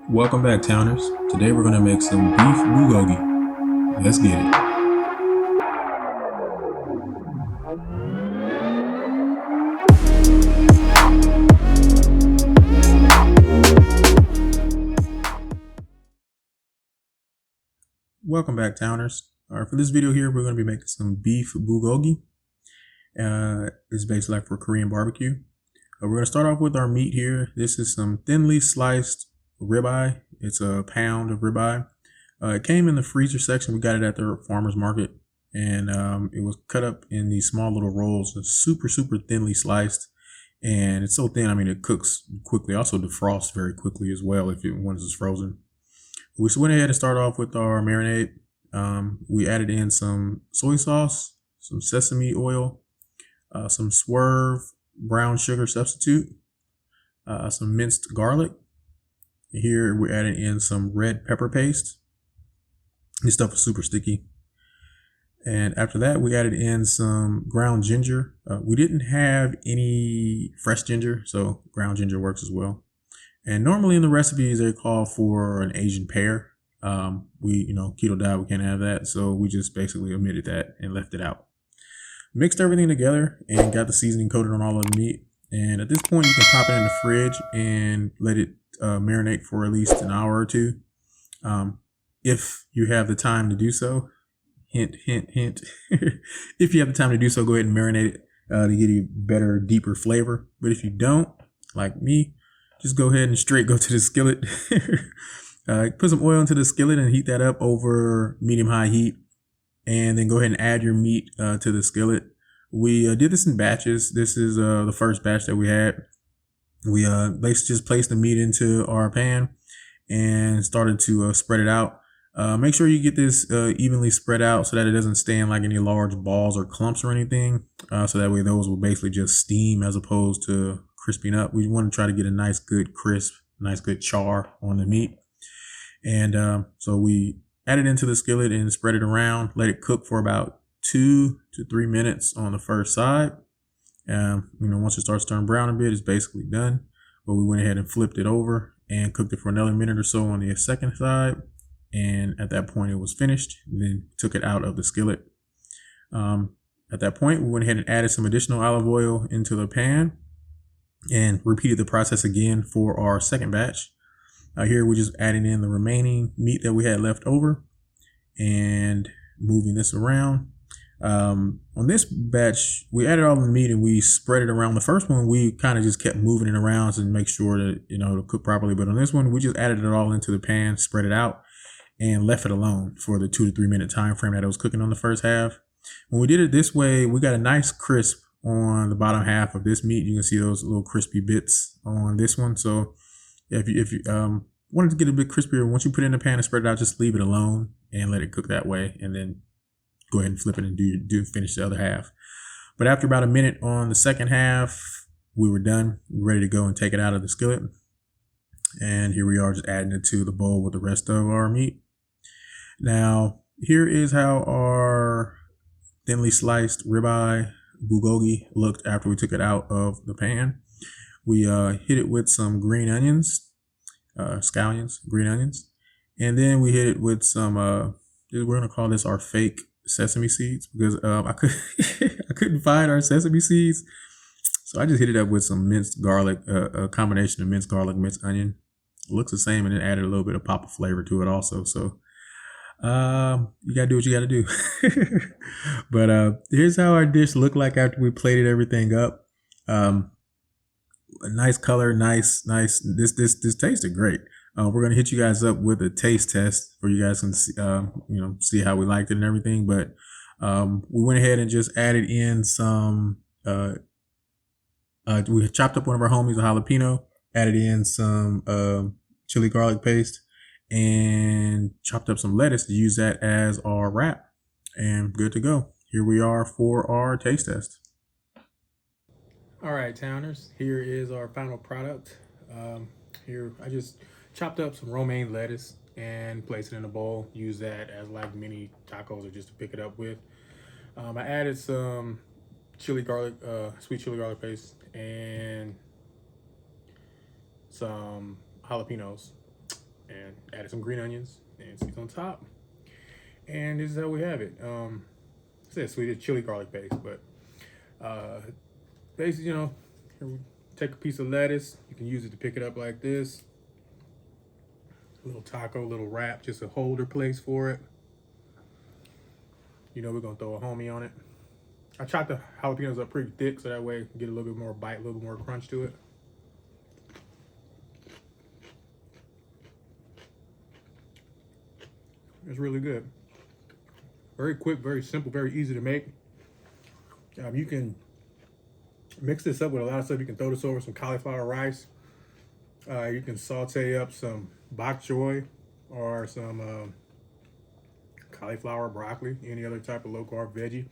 Welcome back, Towners. Today we're going to make some beef bulgogi. Let's get it. Welcome back, Towners. For this video here, we're going to be making some beef bulgogi. It's basically like for Korean barbecue. We're going to start off with our meat here. This is some thinly sliced ribeye. It's a pound of ribeye. It came in the freezer section. We got it at the farmer's market, and it was cut up in these small little rolls, super thinly sliced. And it's so thin, I mean, it cooks quickly. Also defrosts very quickly as well if it once it's frozen. We went ahead and started off with our marinade. We added in some soy sauce, some sesame oil, some Swerve brown sugar substitute, some minced garlic. Here we're adding in some red pepper paste. This stuff is super sticky. And after that, we added in some ground ginger. We didn't have any fresh ginger, so ground ginger works as well. And normally in the recipes, they call for an Asian pear. Keto diet, we can't have that. So we just basically omitted that and left it out. Mixed everything together and got the seasoning coated on all of the meat. And at this point, you can pop it in the fridge and let it marinate for at least an hour or two. If you have the time to do so, hint. If you have the time to do so, go ahead and marinate it to get you better, deeper flavor. But if you don't, like me, just go ahead and straight go to the skillet. Put some oil into the skillet and heat that up over medium-high heat. And then go ahead and add your meat to the skillet. We did this in batches. This is the first batch that we had. We just placed the meat into our pan and started to spread it out. Make sure you get this evenly spread out so that it doesn't stand like any large balls or clumps or anything. So that way those will basically just steam as opposed to crisping up. We want to try to get a nice good crisp, nice good char on the meat. And so we add it into the skillet and spread it around. Let it cook for about 2 to 3 minutes on the first side. Once it starts to turn brown a bit, it's basically done. But we went ahead and flipped it over and cooked it for another minute or so on the second side. And at that point, it was finished. And then took it out of the skillet. At that point, we went ahead and added some additional olive oil into the pan and repeated the process again for our second batch. Here we're just adding in the remaining meat that we had left over and moving this around. On this batch, we added all the meat and we spread it around. The first one, we kind of just kept moving it around to make sure that, it'll cook properly. But on this one, we just added it all into the pan, spread it out, and left it alone for the 2 to 3 minute time frame that it was cooking on the first half. When we did it this way, we got a nice crisp on the bottom half of this meat. You can see those little crispy bits on this one. So if you wanted to get a bit crispier, once you put it in the pan and spread it out, just leave it alone and let it cook that way. And then go ahead and flip it and finish the other half. But after about a minute on the second half, we were done. We were ready to go and take it out of the skillet. And here we are just adding it to the bowl with the rest of our meat. Now, here is how our thinly sliced ribeye bulgogi looked after we took it out of the pan. We hit it with some green onions, scallions, green onions. And then we hit it with some, we're going to call this our fake sesame seeds because I couldn't find our sesame seeds. So I just hit it up with some minced garlic, a combination of minced garlic, minced onion. It looks the same, and then added a little bit of pop of flavor to it also. So you got to do what you got to do. But here's how our dish looked like after we plated everything up. A nice color, nice. This tasted great. We're gonna hit you guys up with a taste test for you guys can see, see how we liked it and everything. But we went ahead and just added in some. We chopped up one of our homies, a jalapeno. Added in some chili garlic paste, and chopped up some lettuce to use that as our wrap. And good to go. Here we are for our taste test. All right, Towners, here is our final product. Here, I just chopped up some romaine lettuce and placed it in a bowl. Use that as like mini tacos or just to pick it up with. I added some chili garlic, sweet chili garlic paste and some jalapenos. and added some green onions and sweet on top. And this is how we have it. It says sweet, it's chili garlic paste, but basically, you know, take a piece of lettuce. You can use it to pick it up like this. A little taco, little wrap, just a holder place for it. You know, we're gonna throw a homie on it. I chopped the jalapenos up pretty thick so that way you get a little bit more bite, a little bit more crunch to it. It's really good. Very quick, very simple, very easy to make. You can mix this up with a lot of stuff. You can throw this over some cauliflower rice. You can saute up some bok choy or some cauliflower, broccoli, any other type of low carb veggie.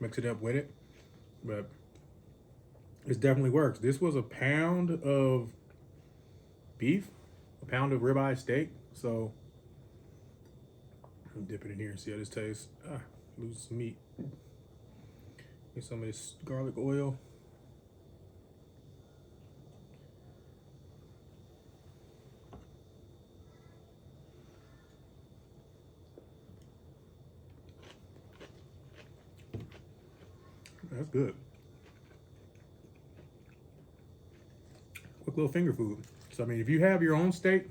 Mix it up with it. But it definitely works. This was a pound of beef, a pound of ribeye steak. So I'm dipping in here and see how this tastes. Lose some meat. Get some of this garlic oil. That's good. Quick little finger food. So I mean, if you have your own steak,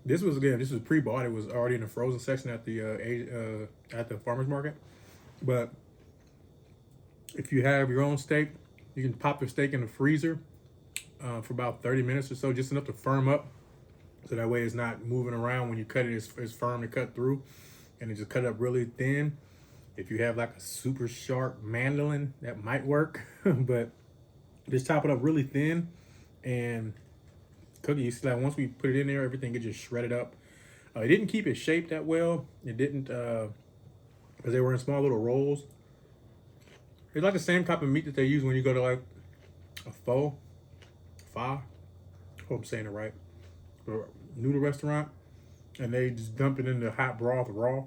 this was pre-bought. It was already in the frozen section at the farmer's market. But if you have your own steak, you can pop the steak in the freezer for about 30 minutes or so, just enough to firm up. So that way it's not moving around when you cut it. It's firm to cut through, and it just cut up really thin. If you have like a super sharp mandolin, that might work, but just chop it up really thin and cook it. You see that once we put it in there, everything gets just shredded up. It didn't keep its shape that well. It didn't, because they were in small little rolls. It's like the same type of meat that they use when you go to like a pho. I hope I'm saying it right. Or noodle restaurant, and they just dump it in the hot broth raw.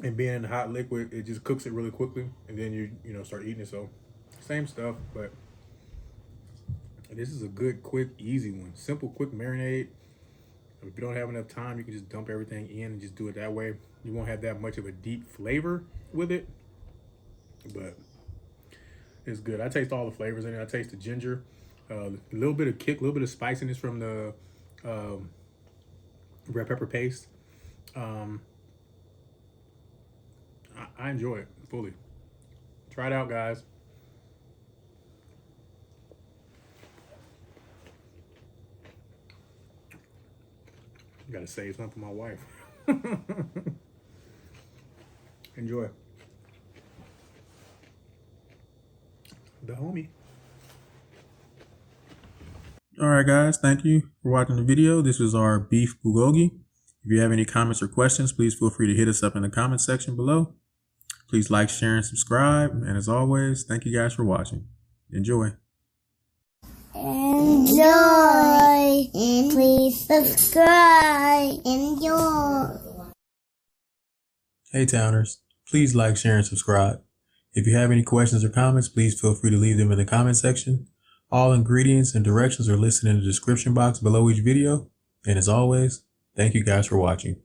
And being in the hot liquid, it just cooks it really quickly, and then you know start eating it. So same stuff, but this is a good, quick, easy one. Simple, quick marinade. If you don't have enough time, you can just dump everything in and just do it that way. You won't have that much of a deep flavor with it, but it's good. I taste all the flavors in it. I taste the ginger, a little bit of kick, a little bit of spiciness from the red pepper paste. I enjoy it fully. Try it out, guys. Gotta save some for my wife. Enjoy. The homie. Alright guys, thank you for watching the video. This was our beef bulgogi. If you have any comments or questions, please feel free to hit us up in the comment section below. Please like, share, and subscribe. And as always, thank you guys for watching. Enjoy. Enjoy. And please subscribe. Enjoy. Hey Towners, please like, share, and subscribe. If you have any questions or comments, please feel free to leave them in the comment section. All ingredients and directions are listed in the description box below each video. And as always, thank you guys for watching.